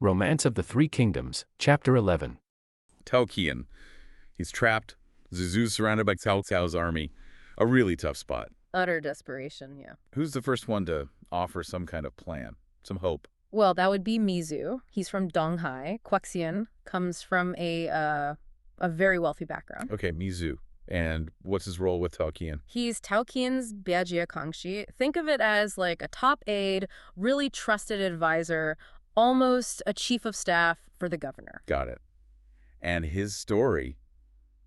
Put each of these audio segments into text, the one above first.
Romance of the Three Kingdoms, Chapter 11. Tao Qian. He's trapped. Zuzu's surrounded by Cao Cao's army. A really tough spot. Utter desperation, yeah. Who's the first one to offer some kind of plan? Some hope? Well, that would be Mizu. He's from Donghai. Quexian comes from a very wealthy background. Okay, Mizu. And what's his role with Tao Qian? He's Tao Qian's Biajie Kangxi. Think of it as like a top aide, really trusted advisor, almost a chief of staff for the governor. Got it. And his story,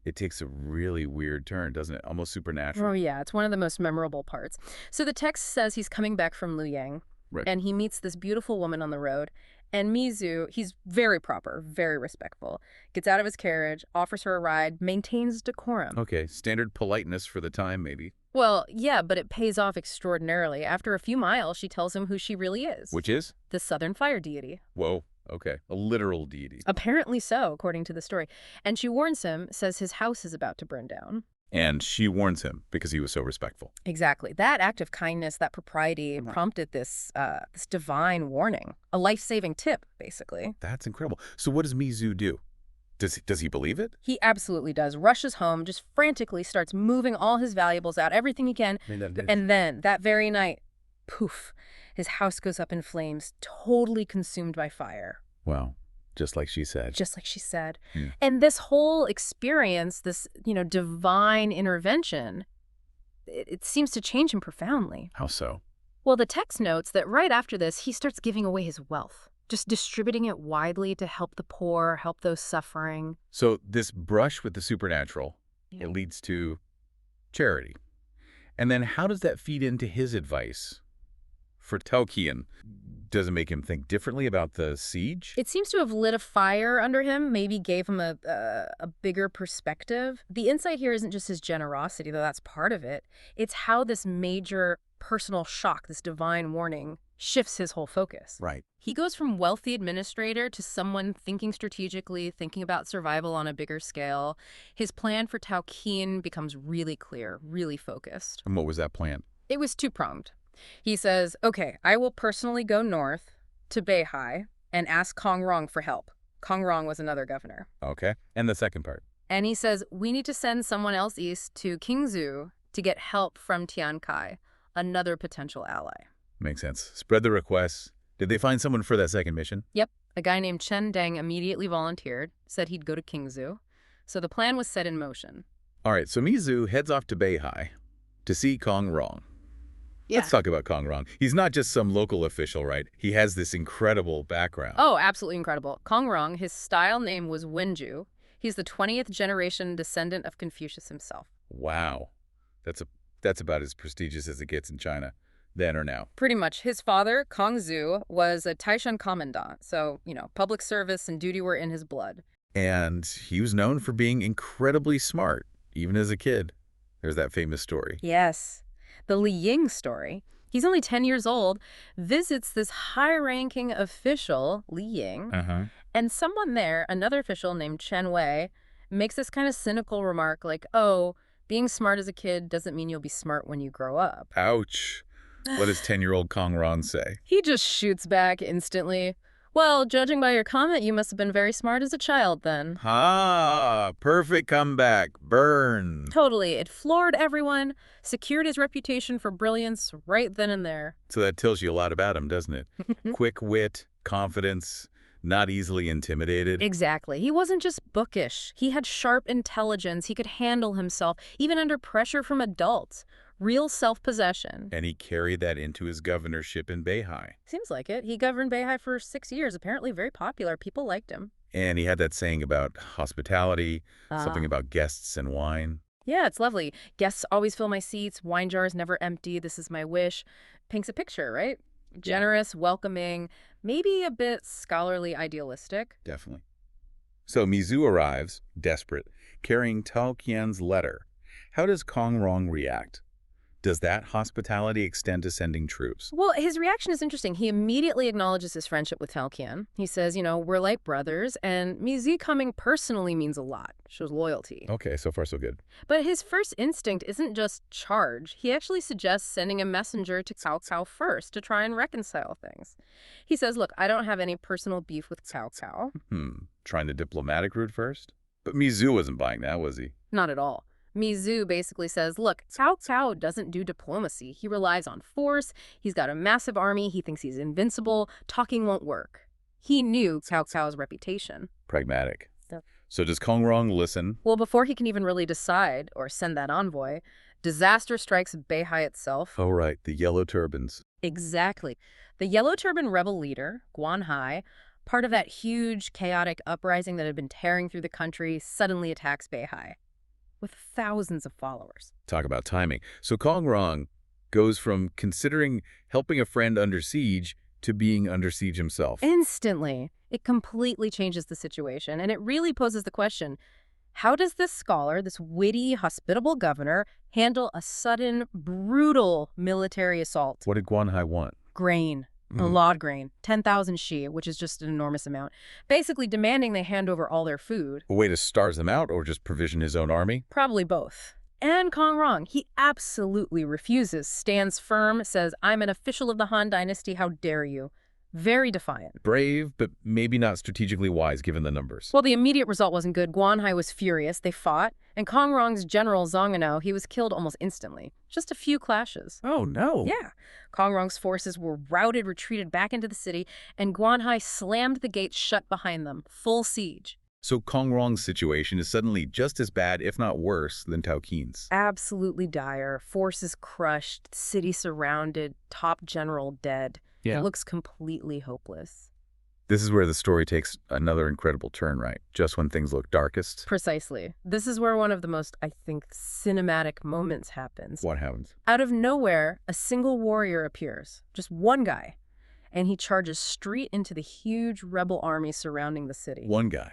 it takes a really weird turn, doesn't it? Almost supernatural. Oh, yeah. It's one of the most memorable parts. So the text says he's coming back from Luyang, Right. and he meets this beautiful woman on the road. And Mizu, he's very proper, very respectful, gets out of his carriage, offers her a ride, maintains decorum. Okay, standard politeness for the time, maybe. Well, yeah, but it pays off extraordinarily. After a few miles, she tells him who she really is. Which is? The Southern Fire Deity. Whoa, okay. A literal deity. Apparently so, according to the story. And she warns him, says his house is about to burn down. And she warns him because he was so respectful. Exactly. That act of kindness, that propriety, prompted this divine warning. A life-saving tip, basically. That's incredible. So what does Mizu do? Does he believe it? He absolutely does. Rushes home, just frantically starts moving all his valuables out, everything he can. And then, that very night, poof, his house goes up in flames, totally consumed by fire. Wow. Just like she said. Just like she said. Yeah. And this whole experience, this, divine intervention, it seems to change him profoundly. How so? Well, the text notes that right after this, he starts giving away his wealth, just distributing it widely to help the poor, help those suffering. So this brush with the supernatural, it leads to charity. And then how does that feed into his advice for Tao Qian? Does it make him think differently about the siege? It seems to have lit a fire under him, maybe gave him a bigger perspective. The insight here isn't just his generosity, though that's part of it. It's how this major personal shock, this divine warning, shifts his whole focus. Right. He goes from wealthy administrator to someone thinking strategically, thinking about survival on a bigger scale. His plan for Tao Qian becomes really clear, really focused. And what was that plan? It was two-pronged. He says, okay, I will personally go north to Beihai and ask Kong Rong for help. Kong Rong was another governor. Okay. And the second part? And he says, we need to send someone else east to Qingzhou to get help from Tian Kai, another potential ally. Makes sense. Spread the requests. Did they find someone for that second mission? Yep. A guy named Chen Deng immediately volunteered, said he'd go to Qingzhou. So the plan was set in motion. All right, so Mizu heads off to Beihai to see Kong Rong. Yeah. Let's talk about Kong Rong. He's not just some local official, right? He has this incredible background. Oh, absolutely incredible. Kong Rong, his style name was Wenju. He's the 20th generation descendant of Confucius himself. Wow. That's about as prestigious as it gets in China, then or now. Pretty much. His father, Kong Zu, was a Taishan commandant. So, public service and duty were in his blood. And he was known for being incredibly smart, even as a kid. There's that famous story. Yes. The Li Ying story. He's only 10 years old, visits this high-ranking official, Li Ying, and someone there, another official named Chen Wei, makes this kind of cynical remark like, oh, being smart as a kid doesn't mean you'll be smart when you grow up. Ouch. What does 10-year-old Kong Rong say? He just shoots back instantly. Well, judging by your comment, you must have been very smart as a child then. Ah, perfect comeback. Burn. Totally. It floored everyone, secured his reputation for brilliance right then and there. So that tells you a lot about him, doesn't it? Quick wit, confidence, not easily intimidated. Exactly. He wasn't just bookish. He had sharp intelligence. He could handle himself, even under pressure from adults. Real self-possession. And he carried that into his governorship in Beihai. Seems like it. He governed Beihai for 6 years, apparently very popular. People liked him. And he had that saying about hospitality, something about guests and wine. Yeah, it's lovely. Guests always fill my seats. Wine jars never empty. This is my wish. Paints a picture, right? Generous, welcoming, maybe a bit scholarly idealistic. Definitely. So Mizu arrives, desperate, carrying Tao Qian's letter. How does Kong Rong react? Does that hospitality extend to sending troops? Well, his reaction is interesting. He immediately acknowledges his friendship with Tao Qian. He says, we're like brothers, and Mi Zi coming personally means a lot, shows loyalty. Okay, so far so good. But his first instinct isn't just charge. He actually suggests sending a messenger to Cao Cao first to try and reconcile things. He says, look, I don't have any personal beef with Cao Cao. Trying the diplomatic route first? But Mi Zhu wasn't buying that, was he? Not at all. Mi Zhu basically says, look, Cao Cao doesn't do diplomacy. He relies on force. He's got a massive army. He thinks he's invincible. Talking won't work. He knew Cao Cao's reputation. Pragmatic. Yep. So does Kong Rong listen? Well, before he can even really decide or send that envoy, disaster strikes Beihai itself. Oh, right, the yellow turbans. Exactly. The Yellow Turban rebel leader, Guan Hai, part of that huge, chaotic uprising that had been tearing through the country, suddenly attacks Beihai with thousands of followers. Talk about timing. So Kong Rong goes from considering helping a friend under siege to being under siege himself. Instantly. It completely changes the situation, and it really poses the question, how does this scholar, this witty, hospitable governor, handle a sudden, brutal military assault? What did Guan Hai want? Grain. A lot of grain. 10,000 shi, which is just an enormous amount. Basically demanding they hand over all their food. A way to starve them out or just provision his own army? Probably both. And Kong Rong, he absolutely refuses, stands firm, says, I'm an official of the Han Dynasty, how dare you? Very defiant. Brave, but maybe not strategically wise given the numbers. Well, the immediate result wasn't good. Guan Hai was furious. They fought. And Kong Rong's general Zhang Ano, he was killed almost instantly. Just a few clashes. Oh, no. Yeah. Kong Rong's forces were routed, retreated back into the city, and Guan Hai slammed the gates shut behind them. Full siege. So Kong Rong's situation is suddenly just as bad, if not worse, than Tao Qian's. Absolutely dire. Forces crushed, city surrounded, top general dead. Yeah. It looks completely hopeless. This is where the story takes another incredible turn, right? Just when things look darkest. Precisely. This is where one of the most, I think, cinematic moments happens. What happens? Out of nowhere, a single warrior appears. Just one guy. And he charges straight into the huge rebel army surrounding the city. One guy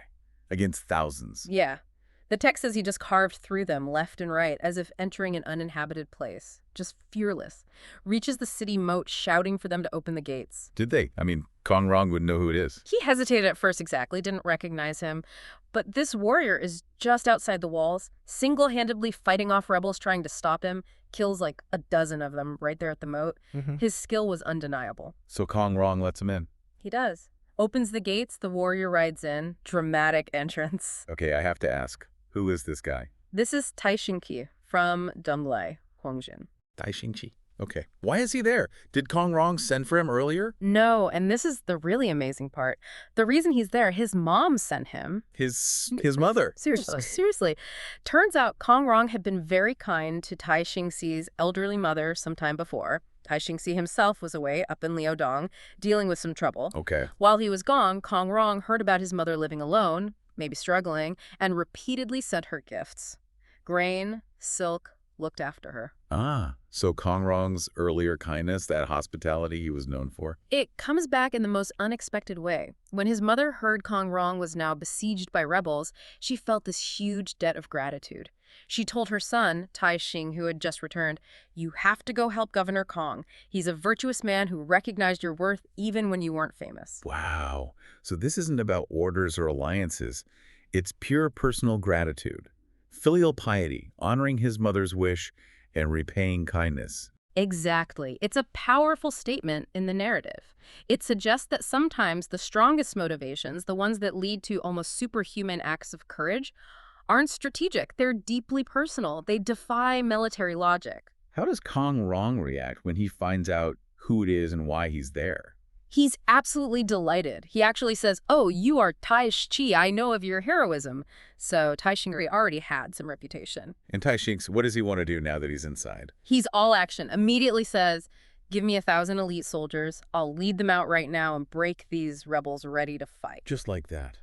against thousands. Yeah. The text says he just carved through them left and right, as if entering an uninhabited place. Just fearless. Reaches the city moat, shouting for them to open the gates. Did they? I mean, Kong Rong would know who it is. He hesitated at first, exactly, didn't recognize him. But this warrior is just outside the walls, single-handedly fighting off rebels trying to stop him, kills like a dozen of them right there at the moat. His skill was undeniable. So Kong Rong lets him in. He does. Opens the gates, the warrior rides in. Dramatic entrance. Okay, I have to ask. Who is this guy? This is Tai Xingqi from Dunglai, Huangjin. Tai Xingqi. Okay. Why is he there? Did Kong Rong send for him earlier? No, and this is the really amazing part. The reason he's there, his mom sent him. His mother. Seriously. Turns out Kong Rong had been very kind to Tai Xingxi's elderly mother some time before. Tai Xingxi himself was away up in Liaodong, dealing with some trouble. Okay. While he was gone, Kong Rong heard about his mother living alone, maybe struggling, and repeatedly sent her gifts. Grain, silk, looked after her. Ah, so Kong Rong's earlier kindness, that hospitality he was known for? It comes back in the most unexpected way. When his mother heard Kong Rong was now besieged by rebels, she felt this huge debt of gratitude. She told her son, Tai Xing, who had just returned, you have to go help Governor Kong. He's a virtuous man who recognized your worth even when you weren't famous. Wow. So this isn't about orders or alliances. It's pure personal gratitude. Filial piety, honoring his mother's wish, and repaying kindness. Exactly. It's a powerful statement in the narrative. It suggests that sometimes the strongest motivations, the ones that lead to almost superhuman acts of courage, aren't strategic. They're deeply personal. They defy military logic. How does Kong Rong react when he finds out who it is and why he's there? He's absolutely delighted. He actually says, oh, you are Tai Xingqi. I know of your heroism. So Tai Xingqi already had some reputation. And Tai Xingqi, what does he want to do now that he's inside? He's all action. Immediately says, give me 1,000 elite soldiers. I'll lead them out right now and break these rebels ready to fight. Just like that.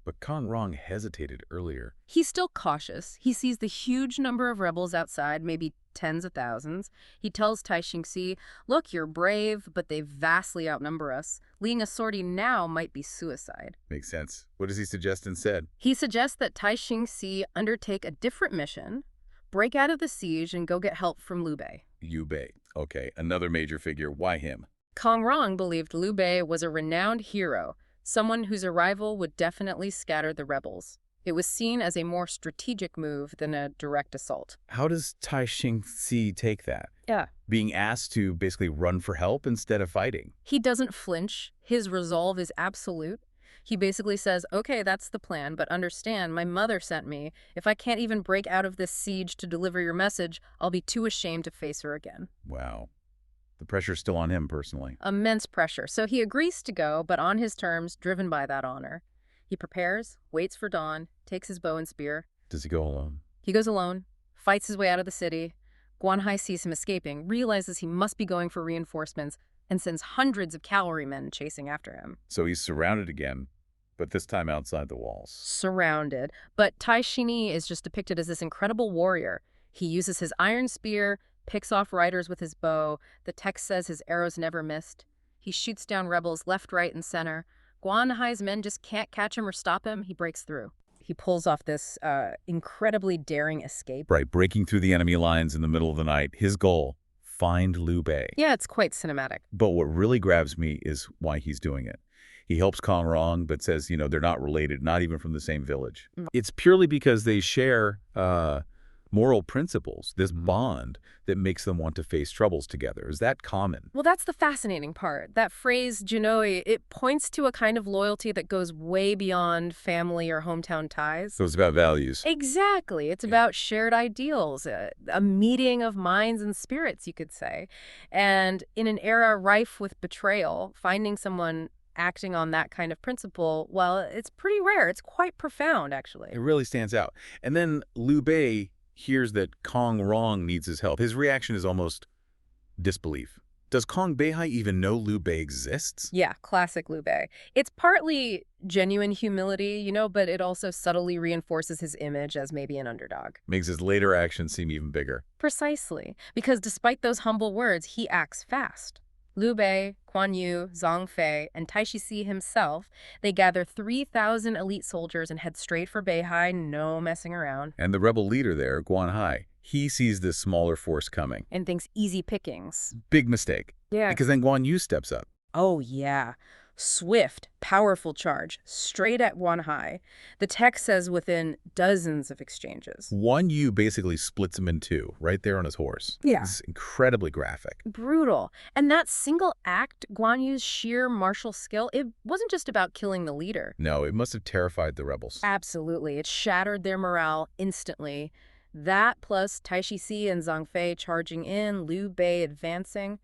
But Kong Rong hesitated earlier. He's still cautious. He sees the huge number of rebels outside, maybe tens of thousands. He tells Tai Xingxi, look, you're brave, but they vastly outnumber us. Leading a sortie now might be suicide. Makes sense. What does he suggest instead? He suggests that Tai Xingxi undertake a different mission, break out of the siege, and go get help from Liu Bei. Liu Bei. Okay, another major figure. Why him? Kong Rong believed Liu Bei was a renowned hero, someone whose arrival would definitely scatter the rebels. It was seen as a more strategic move than a direct assault. How does Tai Xingxi take that? Yeah. Being asked to basically run for help instead of fighting. He doesn't flinch. His resolve is absolute. He basically says, okay, that's the plan, but understand, my mother sent me. If I can't even break out of this siege to deliver your message, I'll be too ashamed to face her again. Wow. The pressure's still on him personally. Immense pressure. So he agrees to go, but on his terms, driven by that honor. He prepares, waits for dawn, takes his bow and spear. Does he go alone? He goes alone, fights his way out of the city. Guan Hai sees him escaping, realizes he must be going for reinforcements, and sends hundreds of cavalrymen chasing after him. So he's surrounded again, but this time outside the walls. Surrounded. But Tai Xini is just depicted as this incredible warrior. He uses his iron spear, picks off riders with his bow. The text says his arrows never missed. He shoots down rebels left, right, and center. Guan Hai's men just can't catch him or stop him. He breaks through. He pulls off this incredibly daring escape. Right, breaking through the enemy lines in the middle of the night. His goal, find Liu Bei. Yeah, it's quite cinematic. But what really grabs me is why he's doing it. He helps Kong Rong, but says, they're not related, not even from the same village. It's purely because they share moral principles, this bond that makes them want to face troubles together. Is that common? Well, that's the fascinating part. That phrase, Junoi, it points to a kind of loyalty that goes way beyond family or hometown ties. So it's about values. Exactly. It's about shared ideals, a meeting of minds and spirits, you could say. And in an era rife with betrayal, finding someone acting on that kind of principle, well, it's pretty rare. It's quite profound, actually. It really stands out. And then Liu Bei hears that Kong Rong needs his help. His reaction is almost disbelief. Does Kong Beihai even know Liu Bei exists? Yeah, classic Liu Bei. It's partly genuine humility, but it also subtly reinforces his image as maybe an underdog. Makes his later actions seem even bigger. Precisely, because despite those humble words, he acts fast. Liu Bei, Guan Yu, Zhang Fei, and Tai Xixi himself, they gather 3,000 elite soldiers and head straight for Beihai, no messing around. And the rebel leader there, Guan Hai, he sees this smaller force coming. And thinks easy pickings. Big mistake. Yeah. Because then Guan Yu steps up. Oh, yeah. Swift, powerful charge, straight at Guan Hai. The text says within dozens of exchanges. Guan Yu basically splits him in two, right there on his horse. Yeah. It's incredibly graphic. Brutal. And that single act, Guan Yu's sheer martial skill, it wasn't just about killing the leader. No, it must have terrified the rebels. Absolutely. It shattered their morale instantly. That plus Tai Xixi and Zhang Fei charging in, Liu Bei advancing.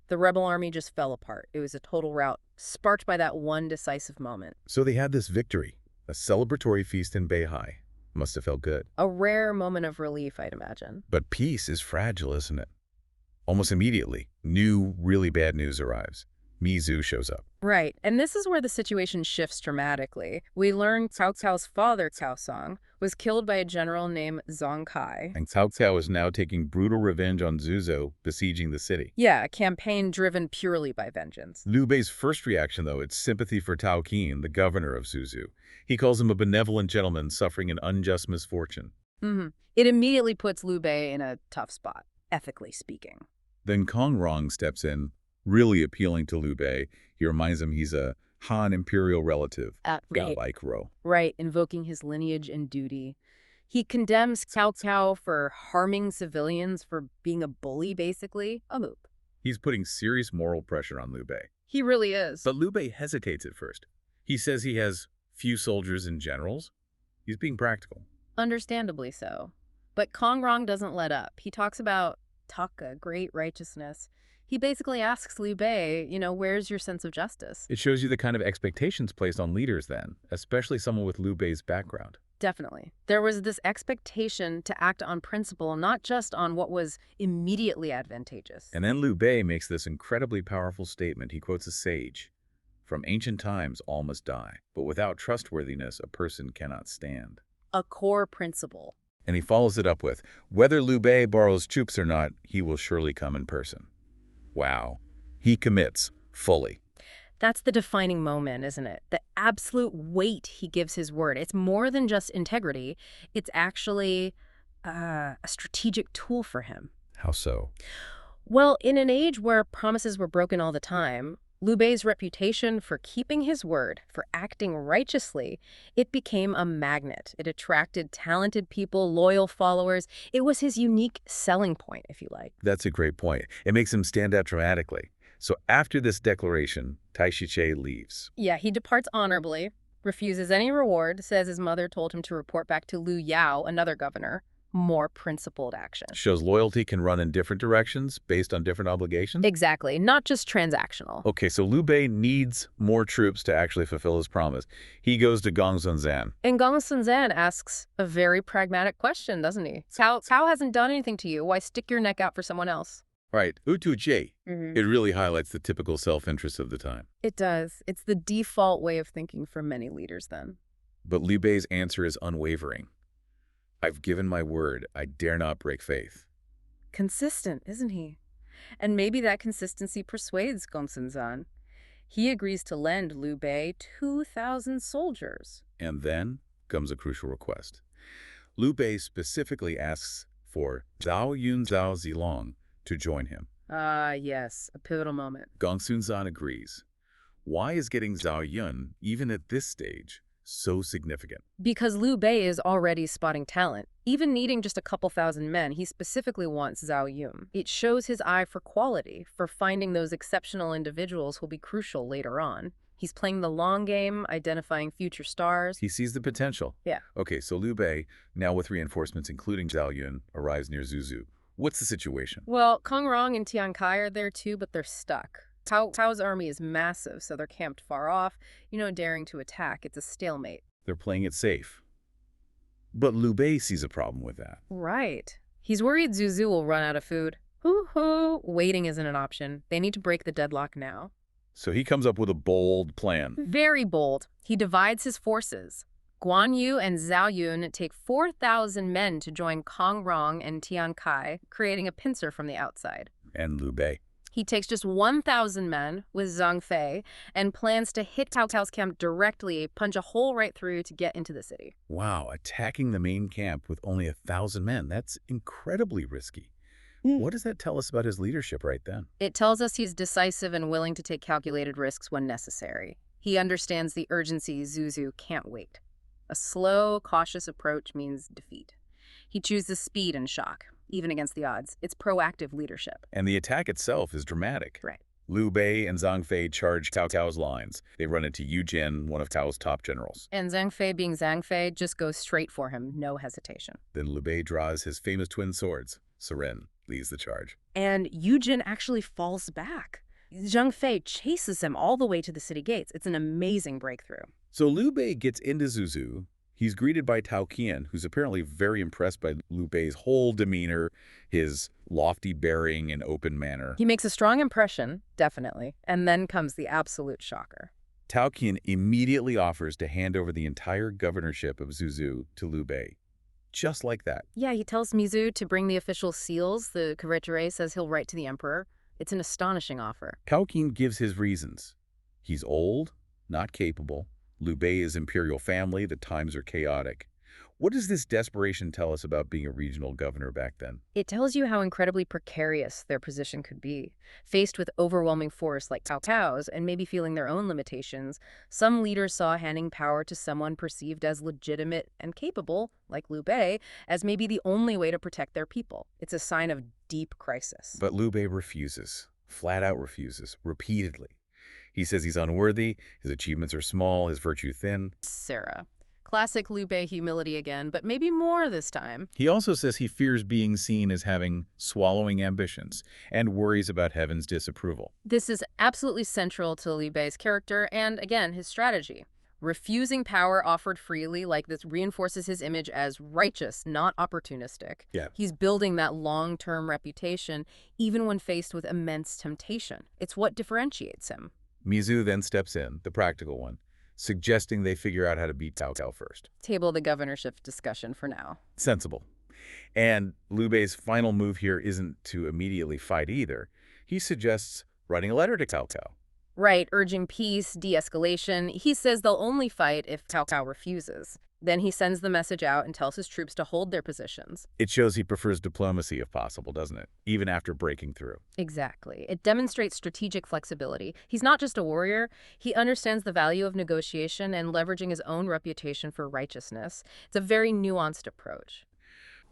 The rebel army just fell apart. It was a total rout, sparked by that one decisive moment. So they had this victory, a celebratory feast in Beihai. Must have felt good. A rare moment of relief, I'd imagine. But peace is fragile, isn't it? Almost immediately, new, really bad news arrives. Mi Zhu shows up. Right, and this is where the situation shifts dramatically. We learn Cao Cao's father, Cao Song, was killed by a general named Zhang Kai. And Cao Cao is now taking brutal revenge on Zhuzhou, besieging the city. Yeah, a campaign driven purely by vengeance. Liu Bei's first reaction, though, it's sympathy for Tao Qin, the governor of Zhuzhou. He calls him a benevolent gentleman suffering an unjust misfortune. It immediately puts Liu Bei in a tough spot, ethically speaking. Then Kong Rong steps in, really appealing to Liu Bei. He reminds him he's a Han imperial relative, Right. like Ro. Right, invoking his lineage and duty. He condemns Cao Cao for harming civilians, for being a bully, basically. A moop. He's putting serious moral pressure on Liu Bei. He really is. But Liu Bei hesitates at first. He says he has few soldiers and generals. He's being practical. Understandably so. But Kong Rong doesn't let up. He talks about taka, great righteousness. He basically asks Liu Bei, where's your sense of justice? It shows you the kind of expectations placed on leaders then, especially someone with Liu Bei's background. Definitely. There was this expectation to act on principle, not just on what was immediately advantageous. And then Liu Bei makes this incredibly powerful statement. He quotes a sage. From ancient times, all must die, but without trustworthiness, a person cannot stand. A core principle. And he follows it up with, whether Liu Bei borrows troops or not, he will surely come in person. Wow. He commits fully. That's the defining moment, isn't it? The absolute weight he gives his word. It's more than just integrity. It's actually a strategic tool for him. How so? Well, in an age where promises were broken all the time, Liu Bei's reputation for keeping his word, for acting righteously, it became a magnet. It attracted talented people, loyal followers. It was his unique selling point, if you like. That's a great point. It makes him stand out dramatically. So after this declaration, Tai Shi leaves. Yeah, he departs honorably, refuses any reward, says his mother told him to report back to Liu Yao, another governor. More principled action. Shows loyalty can run in different directions based on different obligations? Exactly, not just transactional. Okay, so Liu Bei needs more troops to actually fulfill his promise. He goes to Gongsun-Zan. And Gongsun-Zan asks a very pragmatic question, doesn't he? Cao hasn't done anything to you. Why stick your neck out for someone else? Right, Utu Jie. Mm-hmm. It really highlights the typical self-interest of the time. It does. It's the default way of thinking for many leaders then. But Liu Bei's answer is unwavering. I've given my word. I dare not break faith. Consistent, isn't he? And maybe that consistency persuades Gongsun-Zan. He agrees to lend Liu Bei 2,000 soldiers. And then comes a crucial request. Liu Bei specifically asks for Zhao Yun Zhao Zilong to join him. Ah, yes, a pivotal moment. Gongsun-Zan agrees. Why is getting Zhao Yun, even at this stage, so significant? Because Liu Bei is already spotting talent. Even needing just a couple thousand men, he specifically wants Zhao Yun. It shows his eye for quality, for finding those exceptional individuals who'll be crucial later on. He's playing the long game, identifying future stars. He sees the potential. Yeah. Okay, so Liu Bei, now with reinforcements including Zhao Yun, arrives near Zuzhu. What's the situation? Well, Kong Rong and Tian Kai are there too, but they're stuck. Cao's army is massive, so they're camped far off, daring to attack. It's a stalemate. They're playing it safe. But Liu Bei sees a problem with that. Right. He's worried Zuzhu will run out of food. Hoo-hoo. Waiting isn't an option. They need to break the deadlock now. So he comes up with a bold plan. Very bold. He divides his forces. Guan Yu and Zhao Yun take 4,000 men to join Kong Rong and Tian Kai, creating a pincer from the outside. And Liu Bei. He takes just 1,000 men with Zhang Fei and plans to hit Cao Cao's camp directly, punch a hole right through to get into the city. Wow, attacking the main camp with only 1,000 men. That's incredibly risky. What does that tell us about his leadership right then? It tells us he's decisive and willing to take calculated risks when necessary. He understands the urgency Zuzhu can't wait. A slow, cautious approach means defeat. He chooses speed and shock, even against the odds. It's proactive leadership. And the attack itself is dramatic. Right. Liu Bei and Zhang Fei charge Cao Cao's lines. They run into Yu Jin, one of Cao's top generals. And Zhang Fei, being Zhang Fei, just goes straight for him, no hesitation. Then Liu Bei draws his famous twin swords. Seren leads the charge. And Yu Jin actually falls back. Zhang Fei chases him all the way to the city gates. It's an amazing breakthrough. So Liu Bei gets into Zuzhu. He's greeted by Tao Qian, who's apparently very impressed by Liu Bei's whole demeanor, his lofty bearing and open manner. He makes a strong impression, definitely. And then comes the absolute shocker. Tao Qian immediately offers to hand over the entire governorship of Zuzhu to Liu Bei. Just like that. Yeah, he tells Mizu to bring the official seals. The Karature says he'll write to the emperor. It's an astonishing offer. Tao Qian gives his reasons. He's old, not capable. Liu Bei is imperial family. The times are chaotic. What does this desperation tell us about being a regional governor back then? It tells you how incredibly precarious their position could be. Faced with overwhelming force like Cao Cao's and maybe feeling their own limitations, some leaders saw handing power to someone perceived as legitimate and capable, like Liu Bei, as maybe the only way to protect their people. It's a sign of deep crisis. But Liu Bei refuses, flat out refuses, repeatedly. He says he's unworthy, his achievements are small, his virtue thin. Sarah. Classic Liu Bei humility again, but maybe more this time. He also says he fears being seen as having swallowing ambitions and worries about heaven's disapproval. This is absolutely central to Liu Bei's character and, again, his strategy. Refusing power offered freely like this reinforces his image as righteous, not opportunistic. Yeah. He's building that long-term reputation even when faced with immense temptation. It's what differentiates him. Mizu then steps in, the practical one, suggesting they figure out how to beat Cao Cao first. Table the governorship discussion for now. Sensible. And Liu Bei's final move here isn't to immediately fight either. He suggests writing a letter to Cao Cao. Right, urging peace, de-escalation. He says they'll only fight if Cao Cao refuses. Then he sends the message out and tells his troops to hold their positions. It shows he prefers diplomacy if possible, doesn't it? Even after breaking through. Exactly. It demonstrates strategic flexibility. He's not just a warrior. He understands the value of negotiation and leveraging his own reputation for righteousness. It's a very nuanced approach.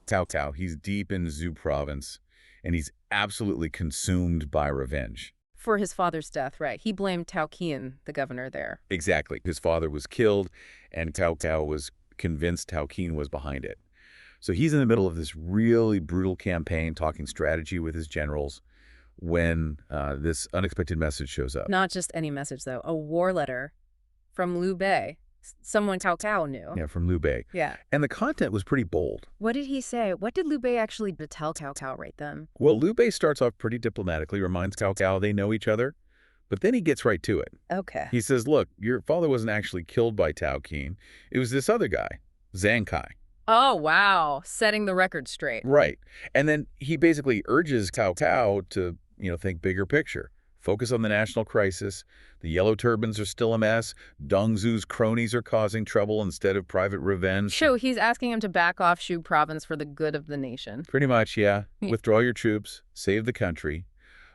Cao Cao, he's deep in Zhou province, and he's absolutely consumed by revenge. For his father's death, right. He blamed Tao Qian, the governor there. Exactly. His father was killed, and Cao Cao was convinced Tao Qian was behind it. So he's in the middle of this really brutal campaign, talking strategy with his generals, when this unexpected message shows up. Not just any message, though. A war letter from Liu Bei, someone Cao Cao knew. Yeah, from Liu Bei. Yeah. And the content was pretty bold. What did he say? What did Liu Bei actually tell Cao Cao right then? Well, Liu Bei starts off pretty diplomatically, reminds Cao Cao they know each other, but then he gets right to it. Okay. He says, look, your father wasn't actually killed by Tao Qian. It was this other guy, Zhang Kai. Oh, wow. Setting the record straight. Right. And then he basically urges Cao Cao to, think bigger picture. Focus on the national crisis. The Yellow Turbans are still a mess. Dong Zhu's cronies are causing trouble instead of private revenge. So he's asking him to back off Shu province for the good of the nation. Pretty much, yeah. Withdraw your troops. Save the country.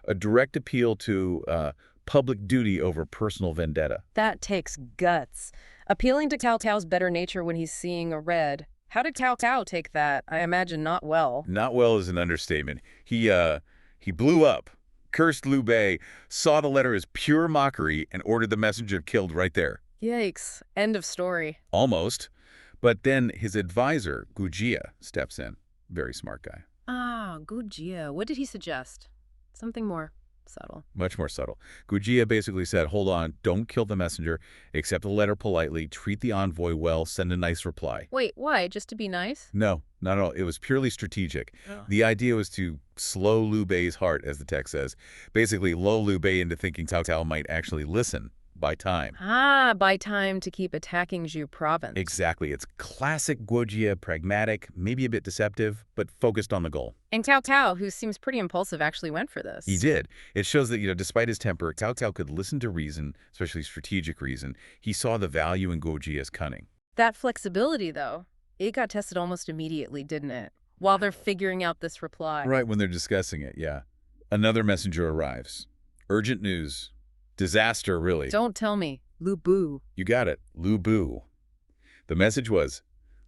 A direct appeal to public duty over personal vendetta. That takes guts. Appealing to Cao Cao's better nature when he's seeing a red. How did Cao Cao take that? I imagine not well. Not well is an understatement. He blew up, cursed Liu Bei, saw the letter as pure mockery, and ordered the messenger killed right there. Yikes. End of story. Almost. But then his advisor, Gu Jie, steps in. Very smart guy. Ah, Gu Jie. What did he suggest? Something more subtle. Much more subtle. Gu Jie basically said, hold on, don't kill the messenger, accept the letter politely, treat the envoy well, send a nice reply. Wait, why? Just to be nice? No, not at all. It was purely strategic. Oh. The idea was to slow Liu Bei's heart, as the text says. Basically, lull Liu Bei into thinking Cao Cao might actually listen. By time. Ah, by time to keep attacking Zhu province. Exactly. It's classic Gu Jie, pragmatic, maybe a bit deceptive, but focused on the goal. And Cao Cao, who seems pretty impulsive, actually went for this. He did. It shows that, despite his temper, Cao Cao could listen to reason, especially strategic reason. He saw the value in Gu Jie's cunning. That flexibility, though, it got tested almost immediately, didn't it? While they're figuring out this reply. Right, when they're discussing it, yeah. Another messenger arrives. Urgent news. Disaster, really. Don't tell me. Lu Bu. You got it. Lu Bu. The message was,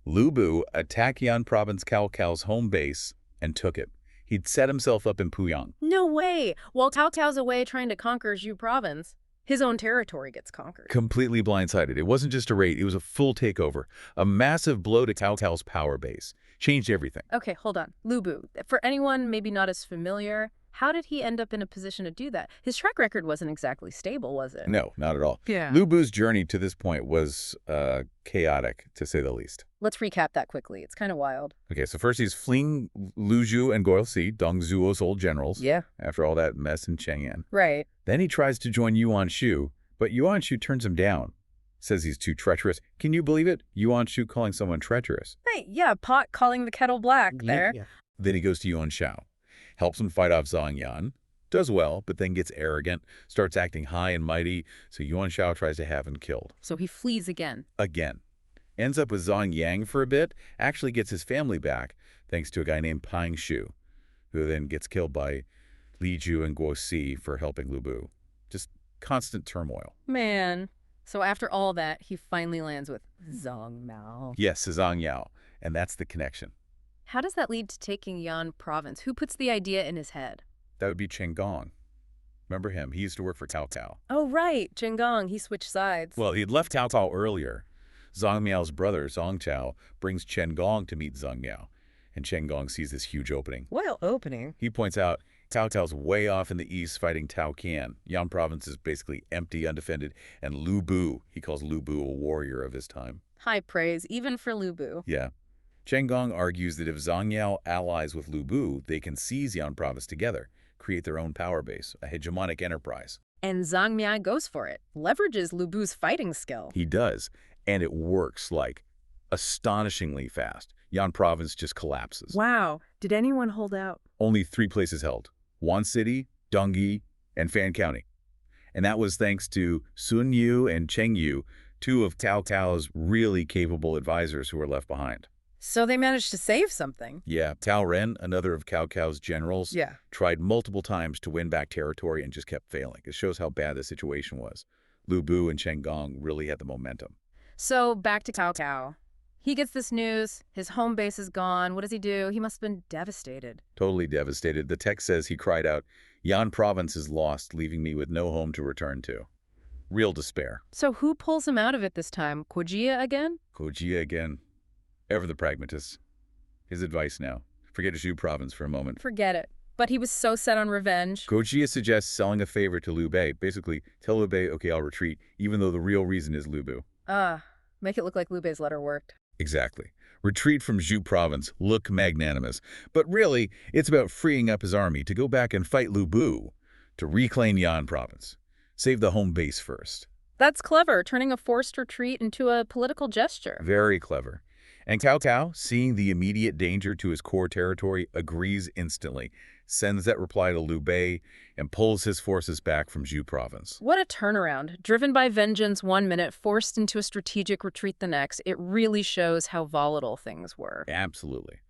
Lu Bu attacked Yan Province Cao Cao's home base and took it. He'd set himself up in Puyang. No way. While Cao Cao's away trying to conquer Zhu province, his own territory gets conquered. Completely blindsided. It wasn't just a raid. It was a full takeover. A massive blow to Cao Cao's power base. Changed everything. Okay, hold on. Lu Bu. For anyone maybe not as familiar, how did he end up in a position to do that? His track record wasn't exactly stable, was it? No, not at all. Yeah. Lu Bu's journey to this point was chaotic, to say the least. Let's recap that quickly. It's kind of wild. Okay, so first he's fleeing Lu Zhu and Guosi, Dong Zhuo's old generals. Yeah. After all that mess in Chang'an. Right. Then he tries to join Yuan Shu, but Yuan Shu turns him down. Says he's too treacherous. Can you believe it? Yuan Shu calling someone treacherous. Hey, yeah, pot calling the kettle black there. Yeah. Then he goes to Yuan Shao. Helps him fight off Zhang Yan, does well, but then gets arrogant, starts acting high and mighty, so Yuan Shao tries to have him killed. So he flees again. Again. Ends up with Zhang Yang for a bit, actually gets his family back, thanks to a guy named Pang Shu, who then gets killed by Li Ju and Guo Si for helping Lu Bu. Just constant turmoil. Man. So after all that, he finally lands with Zhang Mao. Yes, Zhang Yao, and that's the connection. How does that lead to taking Yan province? Who puts the idea in his head? That would be Chen Gong. Remember him? He used to work for Cao Cao. Oh, right. Chen Gong. He switched sides. Well, he'd left Cao Cao earlier. Zhang Miao's brother, Zhang Chao, brings Chen Gong to meet Zhang Miao. And Chen Gong sees this huge opening. Well, opening. He points out Cao Cao's way off in the east fighting Tao Qian. Yan province is basically empty, undefended. And Lu Bu, he calls Lu Bu a warrior of his time. High praise, even for Lu Bu. Yeah. Chen Gong argues that if Zhang Yao allies with Lu Bu, they can seize Yan province together, create their own power base, a hegemonic enterprise. And Zhang Miao goes for it, leverages Lu Bu's fighting skill. He does, and it works like astonishingly fast. Yan province just collapses. Wow. Did anyone hold out? Only 3 places held: Wan City, Dongyi, and Fan County. And that was thanks to Sun Yu and Cheng Yu, two of Cao Cao's really capable advisors who were left behind. So they managed to save something. Yeah, Cao Ren, another of Cao Cao's generals, Yeah. tried multiple times to win back territory and just kept failing. It shows how bad the situation was. Lu Bu and Chen Gong really had the momentum. So back to Cao Cao. He gets this news. His home base is gone. What does he do? He must have been devastated. Totally devastated. The text says he cried out, "Yan province is lost, leaving me with no home to return to." Real despair. So who pulls him out of it this time? Guojia again? Guojia again. Ever the pragmatist. His advice now. Forget Zhu province for a moment. Forget it. But he was so set on revenge. Guojia suggests selling a favor to Liu Bei. Basically, tell Liu Bei, okay, I'll retreat, even though the real reason is Lu Bu. Make it look like Liu Bei's letter worked. Exactly. Retreat from Zhu province. Look magnanimous. But really, it's about freeing up his army to go back and fight Lu Bu to reclaim Yan province. Save the home base first. That's clever, turning a forced retreat into a political gesture. Very clever. And Cao Cao, seeing the immediate danger to his core territory, agrees instantly, sends that reply to Liu Bei, and pulls his forces back from Zhu province. What a turnaround. Driven by vengeance one minute, forced into a strategic retreat the next. It really shows how volatile things were. Absolutely.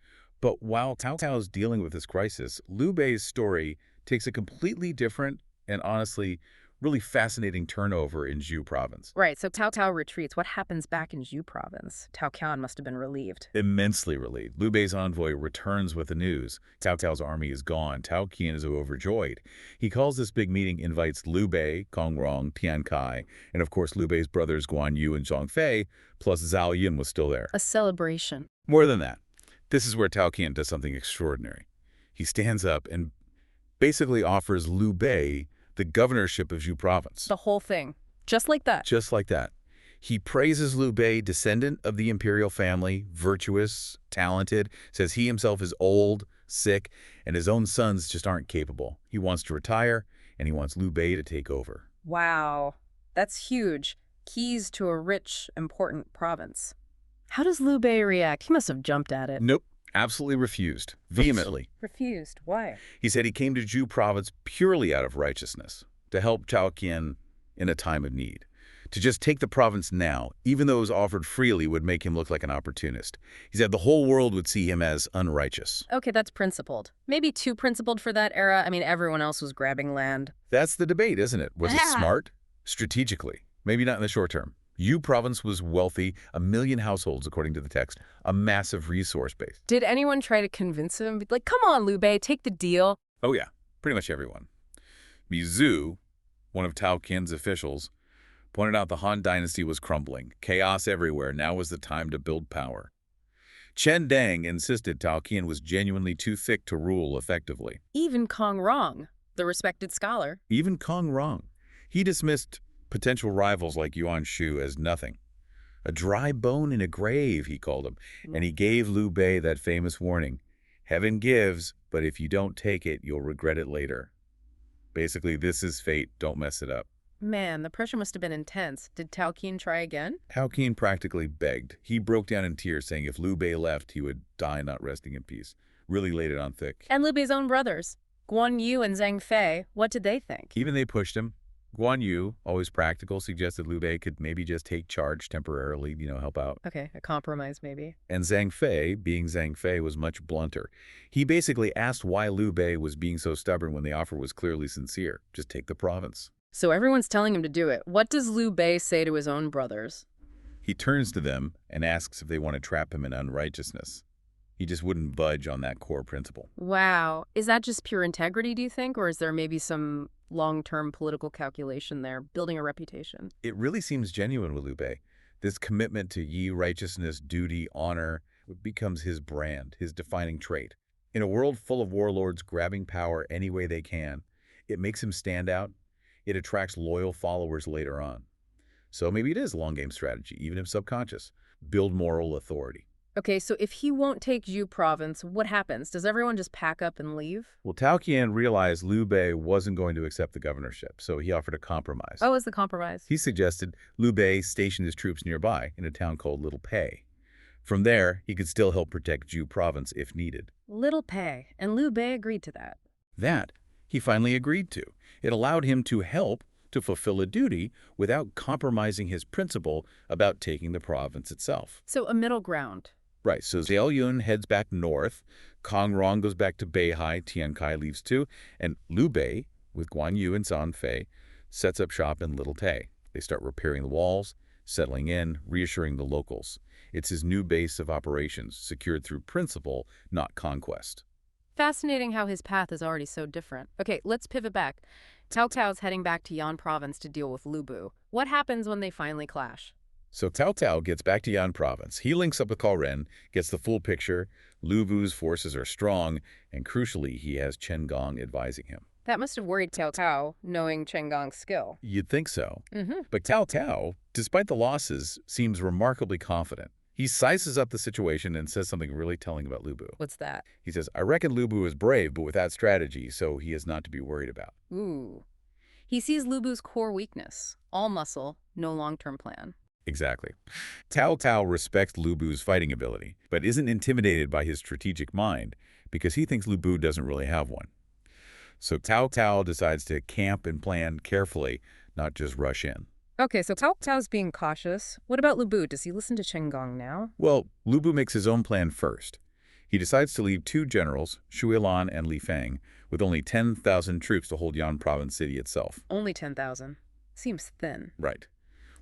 But while Cao Cao is dealing with this crisis, Liu Bei's story takes a completely different and honestly really fascinating turnover in Zhu province. Right, so Cao Cao retreats. What happens back in Zhu province? Cao Cao must have been relieved. Immensely relieved. Liu Bei's envoy returns with the news. Cao Cao's army is gone. Cao Qian is overjoyed. He calls this big meeting, invites Liu Bei, Kong Rong, Tian Kai, and of course Liu Bei's brothers Guan Yu and Zhang Fei, plus Zhao Yun was still there. A celebration. More than that, this is where Cao Qian does something extraordinary. He stands up and basically offers Liu Bei the governorship of Zhu province. The whole thing. Just like that. Just like that. He praises Liu Bei, descendant of the imperial family, virtuous, talented, says he himself is old, sick, and his own sons just aren't capable. He wants to retire, and he wants Liu Bei to take over. Wow. That's huge. Keys to a rich, important province. How does Liu Bei react? He must have jumped at it. Nope. Absolutely refused. Vehemently. Refused. Why? He said he came to Zhu province purely out of righteousness, to help Cao Qian in a time of need. To just take the province now, even though it was offered freely, would make him look like an opportunist. He said the whole world would see him as unrighteous. Okay, that's principled. Maybe too principled for that era. I mean, everyone else was grabbing land. That's the debate, isn't it? Was it smart? Strategically. Maybe not in the short term. Yu province was wealthy, 1 million households, according to the text, a massive resource base. Did anyone try to convince him? Like, come on, Liu Bei, take the deal. Oh yeah, pretty much everyone. Zhu, one of Cao Qian's officials, pointed out the Han dynasty was crumbling. Chaos everywhere. Now was the time to build power. Chen Dang insisted Cao Qian was genuinely too thick to rule effectively. Even Kong Rong, the respected scholar. Even Kong Rong. He dismissed potential rivals like Yuan Shu as nothing. A dry bone in a grave, he called him. And he gave Liu Bei that famous warning. Heaven gives, but if you don't take it, you'll regret it later. Basically, this is fate. Don't mess it up. Man, the pressure must have been intense. Did Cao Qian try again? Cao Qian practically begged. He broke down in tears, saying if Liu Bei left, he would die not resting in peace. Really laid it on thick. And Liu Bei's own brothers, Guan Yu and Zhang Fei, what did they think? Even they pushed him. Guan Yu, always practical, suggested Liu Bei could maybe just take charge temporarily, help out. Okay, a compromise maybe. And Zhang Fei, being Zhang Fei, was much blunter. He basically asked why Liu Bei was being so stubborn when the offer was clearly sincere. Just take the province. So everyone's telling him to do it. What does Liu Bei say to his own brothers? He turns to them and asks if they want to trap him in unrighteousness. He just wouldn't budge on that core principle. Wow. Is that just pure integrity, do you think? Or is there maybe some long-term political calculation there, building a reputation? It really seems genuine with Liu Bei. This commitment to Yi, righteousness, duty, honor, becomes his brand, his defining trait. In a world full of warlords grabbing power any way they can, it makes him stand out. It attracts loyal followers later on. So maybe it is a long game strategy, even if subconscious. Build moral authority. Okay, so if he won't take Zhu province, what happens? Does everyone just pack up and leave? Well, Cao Qian realized Liu Bei wasn't going to accept the governorship, so he offered a compromise. Oh, is the compromise? He suggested Liu Bei station his troops nearby in a town called Little Pei. From there, he could still help protect Zhu province if needed. Little Pei, and Liu Bei agreed to that. That he finally agreed to. It allowed him to help to fulfill a duty without compromising his principle about taking the province itself. So a middle ground. Right, so Zhao Yun heads back north, Kong Rong goes back to Beihai, Tian Kai leaves too, and Liu Bei, with Guan Yu and Zhang Fei, sets up shop in Little Tay. They start repairing the walls, settling in, reassuring the locals. It's his new base of operations, secured through principle, not conquest. Fascinating how his path is already so different. Okay, let's pivot back. Cao Cao's heading back to Yan province to deal with Lu Bu. What happens when they finally clash? So Cao Cao gets back to Yan province. He links up with Cao Ren, gets the full picture. Lu Bu's forces are strong, and crucially, he has Chen Gong advising him. That must have worried Cao Cao, knowing Chen Gong's skill. You'd think so. Mm-hmm. But Cao Cao, despite the losses, seems remarkably confident. He sizes up the situation and says something really telling about Lu Bu. What's that? He says, I reckon Lu Bu is brave, but without strategy, so he is not to be worried about. Ooh. He sees Lu Bu's core weakness. All muscle, no long-term plan. Exactly. Cao Cao respects Lu Bu's fighting ability, but isn't intimidated by his strategic mind because he thinks Lu Bu doesn't really have one. So Cao Cao decides to camp and plan carefully, not just rush in. Okay, so Cao Cao's being cautious. What about Lu Bu? Does he listen to Chen Gong now? Well, Lu Bu makes his own plan first. He decides to leave two generals, Shu Yilan and Li Feng, with only 10,000 troops to hold Yan province city itself. Only 10,000. Seems thin. Right.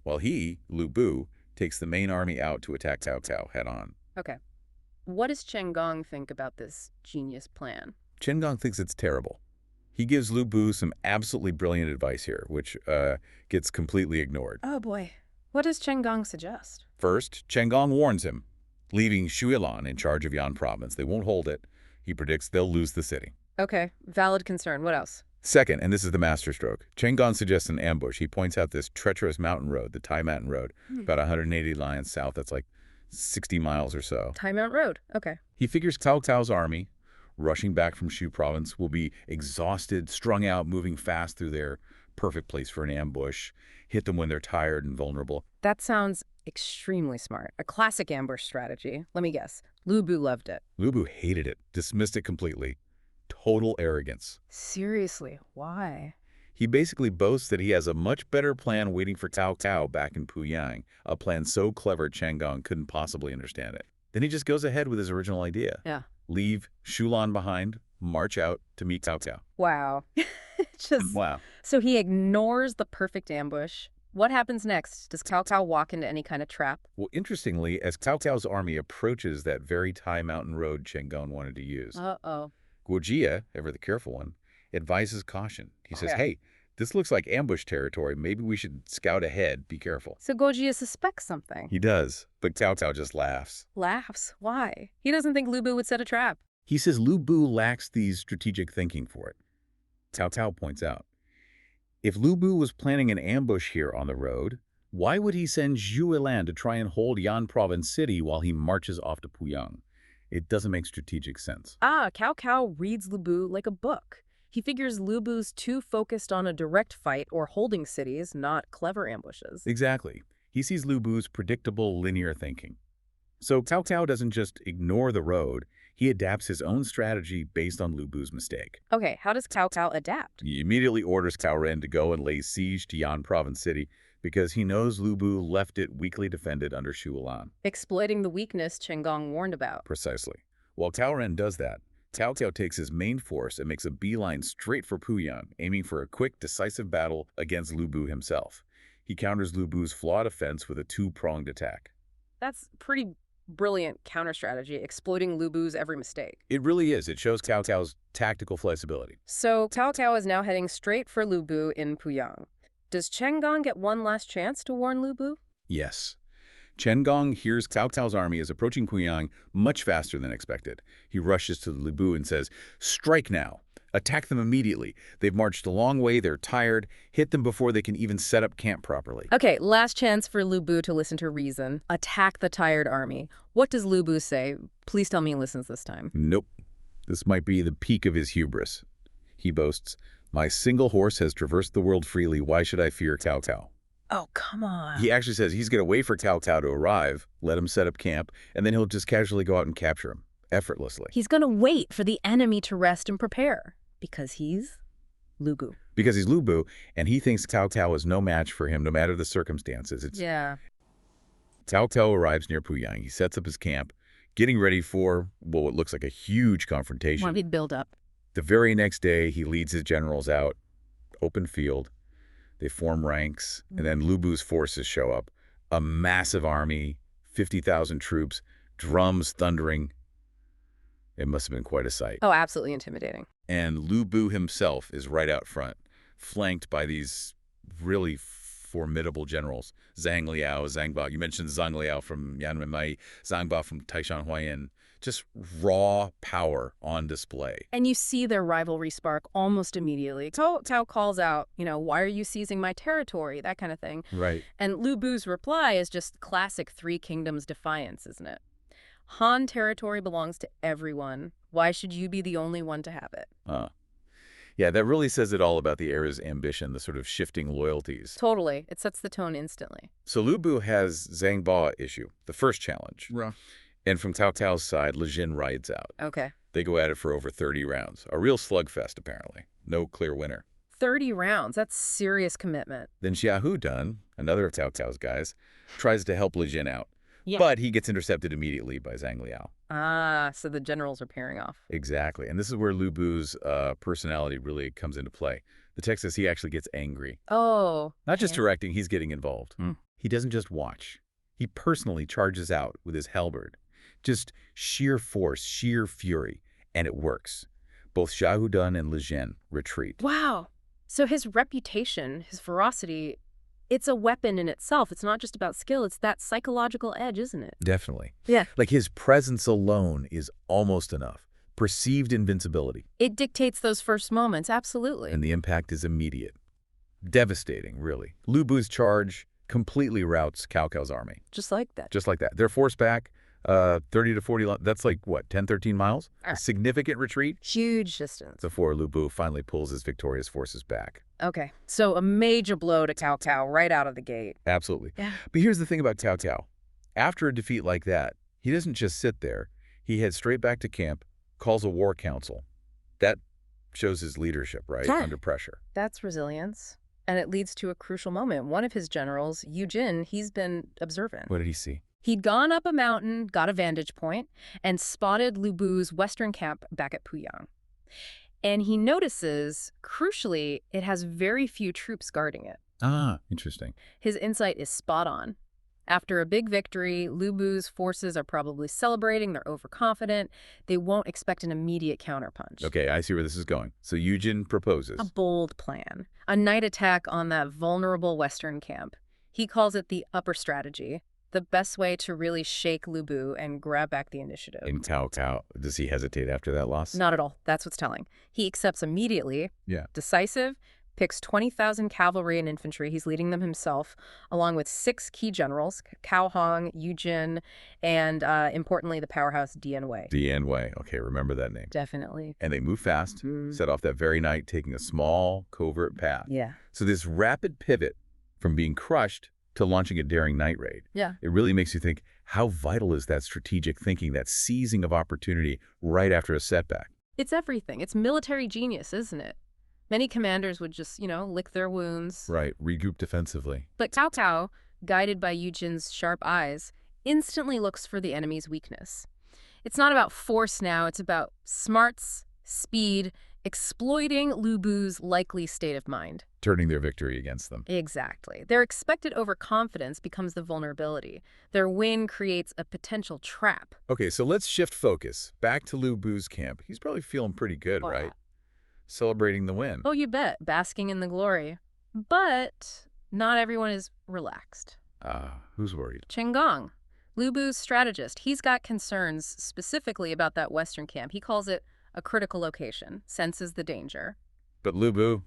While he, Lu Bu, takes the main army out to attack Cao Cao head-on. Okay. What does Chen Gong think about this genius plan? Chen Gong thinks it's terrible. He gives Lu Bu some absolutely brilliant advice here, which gets completely ignored. Oh boy. What does Chen Gong suggest? First, Chen Gong warns him, leaving Shu Yilan in charge of Yan province. They won't hold it. He predicts they'll lose the city. Okay, valid concern. What else? Second, and this is the masterstroke, Chen Gong suggests an ambush. He points out this treacherous mountain road, the Tai Mountain Road, about 180 lions south. That's like 60 miles or so. Tai Mountain Road. Okay. He figures Cao Cao's army, rushing back from Shu province, will be exhausted, strung out, moving fast through their perfect place for an ambush, hit them when they're tired and vulnerable. That sounds extremely smart. A classic ambush strategy. Let me guess. Lu Bu loved it. Lu Bu hated it, dismissed it completely. Total arrogance. Seriously, why? He basically boasts that he has a much better plan waiting for Cao Cao back in Puyang, a plan so clever Chen Gong couldn't possibly understand it. Then he just goes ahead with his original idea. Yeah. Leave Shu Yilan behind, march out to meet Cao Cao. Wow. Wow. So he ignores the perfect ambush. What happens next? Does Cao Cao walk into any kind of trap? Well, interestingly, as Cao Cao's army approaches that very Tai Mountain Road Chen Gong wanted to use, Uh-oh. Guo Jia, ever the careful one, advises caution. He says, Okay. hey, this looks like ambush territory. Maybe we should scout ahead. Be careful. So Gojia suspects something. He does, but Cao Cao just laughs. Laughs. Why? He doesn't think Lu Bu would set a trap. He says Lu Bu lacks the strategic thinking for it. Cao Cao points out, if Lu Bu was planning an ambush here on the road, why would he send Zhu Yilan to try and hold Yan province city while he marches off to Puyang? It doesn't make strategic sense. Cao Cao reads Lu Bu like a book. He figures Lu Bu's too focused on a direct fight or holding cities, not clever ambushes. Exactly. He sees Lu Bu's predictable linear thinking. So Cao Cao doesn't just ignore the road, he adapts his own strategy based on Lu Bu's mistake. Okay, how does Cao Cao adapt? He immediately orders Cao Ren to go and lay siege to Yan province city because he knows Lu Bu left it weakly defended under Shu Yilan. Exploiting the weakness Chen Gong warned about. Precisely. While Cao Ren does that, Cao Cao takes his main force and makes a beeline straight for Puyang, aiming for a quick, decisive battle against Lu Bu himself. He counters Lu Bu's flawed offense with a two-pronged attack. That's pretty brilliant counter strategy, exploiting Lu Bu's every mistake. It really is. It shows Cao Cao's tactical flexibility. So Cao Cao is now heading straight for Lu Bu in Puyang. Does Chen Gong get one last chance to warn Lu Bu? Yes. Chen Gong hears Cao Cao's army is approaching Puyang much faster than expected. He rushes to Lu Bu and says, strike now. Attack them immediately. They've marched a long way, they're tired. Hit them before they can even set up camp properly. Okay, last chance for Lu Bu to listen to reason. Attack the tired army. What does Lu Bu say? Please tell me he listens this time. Nope. This might be the peak of his hubris. He boasts, my single horse has traversed the world freely. Why should I fear Cao Cao? Oh, come on. He actually says he's going to wait for Cao Cao to arrive, let him set up camp, and then he'll just casually go out and capture him, effortlessly. He's going to wait for the enemy to rest and prepare. Because he's Lu Bu. Because he's Lu Bu, and he thinks Cao Cao is no match for him, no matter the circumstances. Yeah. Cao Cao arrives near Puyang. He sets up his camp, getting ready for, well, what looks like a huge confrontation. One big build-up. The very next day, he leads his generals out, open field. They form ranks, and then Lu Bu's forces show up. A massive army, 50,000 troops, drums thundering. It must have been quite a sight. Oh, absolutely intimidating. And Lu Bu himself is right out front, flanked by these really formidable generals. Zhang Liao, Zhang Ba. You mentioned Zhang Liao from Yanmen Mai, Zhang Ba from Taishan Huayan. Just raw power on display. And you see their rivalry spark almost immediately. Cao calls out, why are you seizing my territory? That kind of thing. Right. And Lu Bu's reply is just classic Three Kingdoms defiance, isn't it? Han territory belongs to everyone. Why should you be the only one to have it? Yeah, that really says it all about the era's ambition, the sort of shifting loyalties. Totally. It sets the tone instantly. So Lu Bu has Zhang Ba issue, the first challenge. Right. And from Cao Cao's side, Li Jin rides out. Okay. They go at it for over 30 rounds. A real slugfest, apparently. No clear winner. 30 rounds. That's serious commitment. Then Xiahou Dun, another of Cao Cao's guys, tries to help Li Jin out. Yeah. But he gets intercepted immediately by Zhang Liao. So the generals are pairing off. Exactly. And this is where Lu Bu's personality really comes into play. The text says he actually gets angry. Oh. Not just directing, he's getting involved. He doesn't just watch. He personally charges out with his halberd. Just sheer force, sheer fury. And it works. Both Xiahou Dun and Li Jin retreat. Wow. So his reputation, his ferocity, it's a weapon in itself. It's not just about skill. It's that psychological edge, isn't it? Definitely. Yeah. Like his presence alone is almost enough. Perceived invincibility. It dictates those first moments, absolutely. And the impact is immediate. Devastating, really. Lu Bu's charge completely routs Cao Cao's army. Just like that. Just like that. They're forced back 30 to 40, that's like, what, 10, 13 miles? A significant retreat Huge distance. before Lu Bu finally pulls his victorious forces back. Okay. So a major blow to Cao Cao right out of the gate. Absolutely. Yeah. But here's the thing about Cao Cao. After a defeat like that, he doesn't just sit there. He heads straight back to camp, calls a war council. That shows his leadership, right? Yeah. Under pressure. That's resilience. And it leads to a crucial moment. One of his generals, Yu Jin, he's been observant. What did he see? He'd gone up a mountain, got a vantage point, and spotted Lu Bu's western camp back at Puyang. And he notices, crucially, it has very few troops guarding it. Ah, interesting. His insight is spot on. After a big victory, Lu Bu's forces are probably celebrating, they're overconfident, they won't expect an immediate counterpunch. Okay, I see where this is going. So Yu Jin proposes. A bold plan. A night attack on that vulnerable western camp. He calls it the upper strategy. The best way to really shake Lu Bu and grab back the initiative. In Cao Cao, does he hesitate after that loss? Not at all. That's what's telling. He accepts immediately. Yeah. Decisive. Picks 20,000 cavalry and infantry. He's leading them himself, along with 6 key generals, Cao Hong, Yu Jin, and importantly, the powerhouse Dian Wei. Dian Wei. Okay, remember that name. Definitely. And they move fast, set off that very night, taking a small, covert path. Yeah. So this rapid pivot from being crushed to launching a daring night raid. Yeah. It really makes you think, how vital is that strategic thinking, that seizing of opportunity right after a setback? It's everything. It's military genius, isn't it? Many commanders would just, lick their wounds. Right, regroup defensively. But Cao Cao, guided by Yu Jin's sharp eyes, instantly looks for the enemy's weakness. It's not about force now, it's about smarts, speed, exploiting Lu Bu's likely state of mind. Turning their victory against them. Exactly. Their expected overconfidence becomes the vulnerability. Their win creates a potential trap. Okay, so let's shift focus. Back to Lu Bu's camp. He's probably feeling pretty good, right? Celebrating the win. Oh, you bet. Basking in the glory. But not everyone is relaxed. Who's worried? Chen Gong, Lu Bu's strategist, he's got concerns specifically about that western camp. He calls it a critical location, senses the danger. But Lu Bu,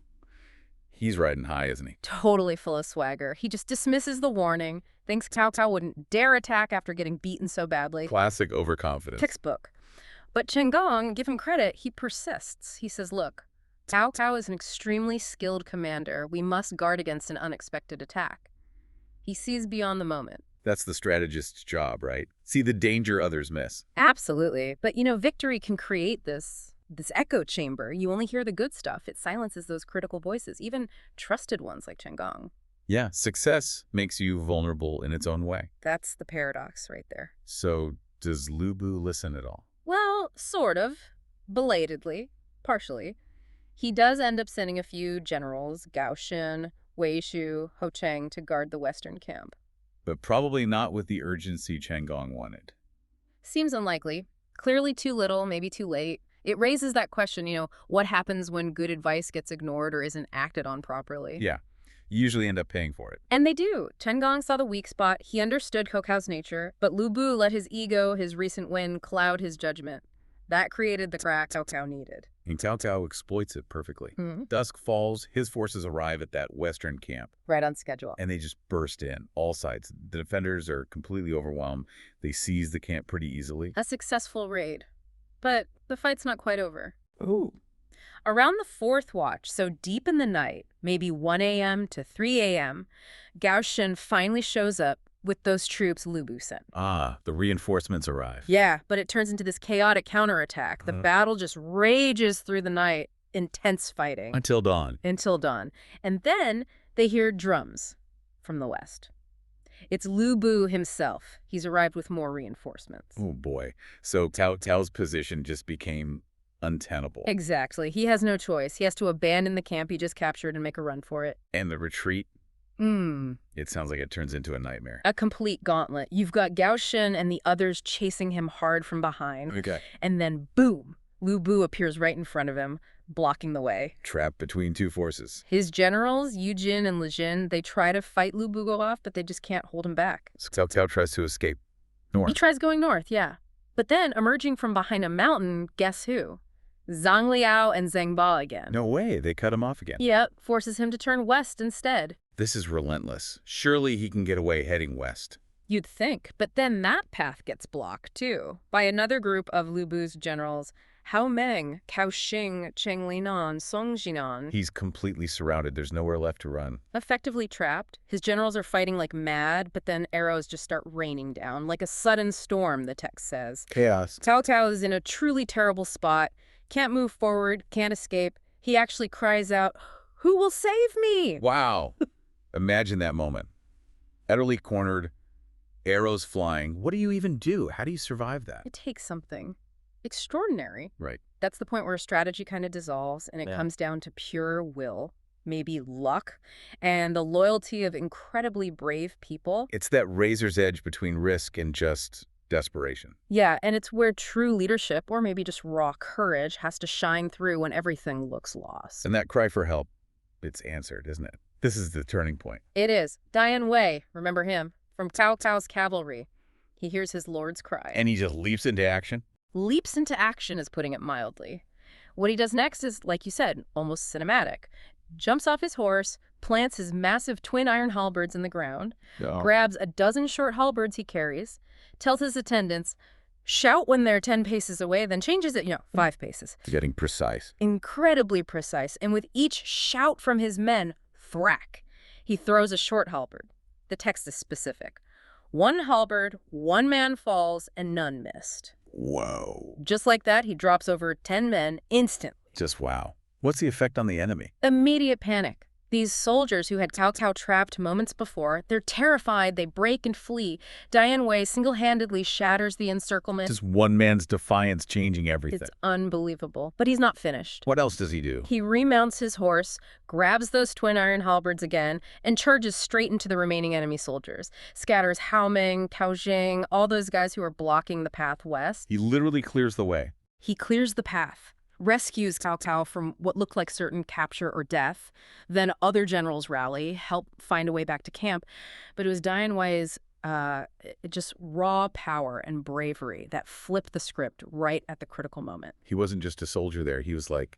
he's riding high, isn't he? Totally full of swagger. He just dismisses the warning, thinks Cao Cao wouldn't dare attack after getting beaten so badly. Classic overconfidence. Textbook. But Chen Gong, give him credit, he persists. He says, look, Cao Cao is an extremely skilled commander. We must guard against an unexpected attack. He sees beyond the moment. That's the strategist's job, right? See the danger others miss. Absolutely. But, victory can create this this echo chamber. You only hear the good stuff. It silences those critical voices, even trusted ones like Chen Gong. Yeah, success makes you vulnerable in its own way. That's the paradox right there. So does Lu Bu listen at all? Well, sort of. Belatedly. Partially. He does end up sending a few generals, Gao Xin, Wei Shu, Ho Cheng, to guard the western camp. But probably not with the urgency Chen Gong wanted. Seems unlikely. Clearly too little, maybe too late. It raises that question, what happens when good advice gets ignored or isn't acted on properly? Yeah, you usually end up paying for it. And they do. Chen Gong saw the weak spot. He understood Cao Cao's nature, but Lu Bu let his ego, his recent win, cloud his judgment. That created the crack Cao Cao needed. And Cao Cao exploits it perfectly. Mm-hmm. Dusk falls, his forces arrive at that western camp. Right on schedule. And they just burst in, all sides. The defenders are completely overwhelmed. They seize the camp pretty easily. A successful raid. But the fight's not quite over. Ooh. Around the fourth watch, so deep in the night, maybe 1 a.m. to 3 a.m., Gao Xin finally shows up with those troops Lu Bu sent. Ah, the reinforcements arrive. Yeah, but it turns into this chaotic counterattack. The battle just rages through the night, intense fighting. Until dawn. Until dawn. And then they hear drums from the west. It's Lu Bu himself. He's arrived with more reinforcements. Oh, boy. So Cao Cao's position just became untenable. Exactly. He has no choice. He has to abandon the camp he just captured and make a run for it. And the retreat? It sounds like it turns into a nightmare. A complete gauntlet. You've got Gao Xin and the others chasing him hard from behind. Okay. And then, boom, Lu Bu appears right in front of him, blocking the way. Trapped between two forces. His generals, Yu Jin and Li Jin, they try to fight Lu Bu off, but they just can't hold him back. So Cao Cao tries to escape north. He tries going north, yeah. But then, emerging from behind a mountain, guess who? Zhang Liao and Zhang Ba again. No way, they cut him off again. Yep, forces him to turn west instead. This is relentless. Surely he can get away heading west. You'd think, but then that path gets blocked, too, by another group of Lu Bu's generals, Hao Meng, Cao Xing, Cheng Linan, Song Jinan. He's completely surrounded. There's nowhere left to run. Effectively trapped. His generals are fighting like mad, but then arrows just start raining down, like a sudden storm, the text says. Chaos. Cao Cao is in a truly terrible spot. Can't move forward, can't escape. He actually cries out, "Who will save me?" Wow. Imagine that moment. Utterly cornered, arrows flying. What do you even do? How do you survive that? It takes something extraordinary. Right. That's the point where strategy kind of dissolves and it Yeah. comes down to pure will, maybe luck, and the loyalty of incredibly brave people. It's that razor's edge between risk and just desperation. Yeah, and it's where true leadership, or maybe just raw courage, has to shine through when everything looks lost. And that cry for help, it's answered, isn't it? This is the turning point. It is. Dian Wei, remember him, from Cao Cao's cavalry. He hears his lord's cry. And he just leaps into action? Leaps into action is putting it mildly. What he does next is, like you said, almost cinematic. Jumps off his horse, plants his massive twin iron halberds in the ground, grabs a dozen short halberds he carries, tells his attendants, shout when they're 10 paces away, then changes it, 5 paces. Getting precise. Incredibly precise, and with each shout from his men, thrack. He throws a short halberd. The text is specific. 1 halberd, 1 man falls, and none missed. Whoa. Just like that, he drops over 10 men instantly. Just wow. What's the effect on the enemy? Immediate panic. These soldiers who had Cao Cao trapped moments before, they're terrified, they break and flee. Dian Wei single-handedly shatters the encirclement. Just one man's defiance changing everything. It's unbelievable. But he's not finished. What else does he do? He remounts his horse, grabs those twin iron halberds again, and charges straight into the remaining enemy soldiers. Scatters Hao Meng, Cao Jing, all those guys who are blocking the path west. He literally clears the way. He clears the path, rescues Cao Cao from what looked like certain capture or death. Then other generals rally, help find a way back to camp. But it was Dian Wei's just raw power and bravery that flipped the script right at the critical moment. He wasn't just a soldier there. He was like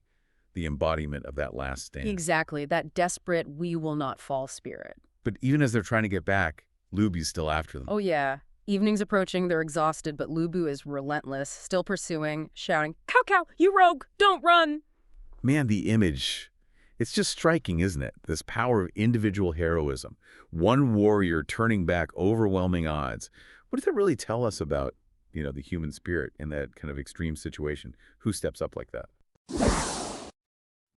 the embodiment of that last stand. Exactly, that desperate, we will not fall spirit. But even as they're trying to get back, Lu Bu's still after them. Oh, yeah. Evening's approaching, they're exhausted, but Lu Bu is relentless, still pursuing, shouting, "Cao Cao, you rogue, don't run!" Man, the image, it's just striking, isn't it? This power of individual heroism. One warrior turning back overwhelming odds. What does that really tell us about, the human spirit in that kind of extreme situation? Who steps up like that? it.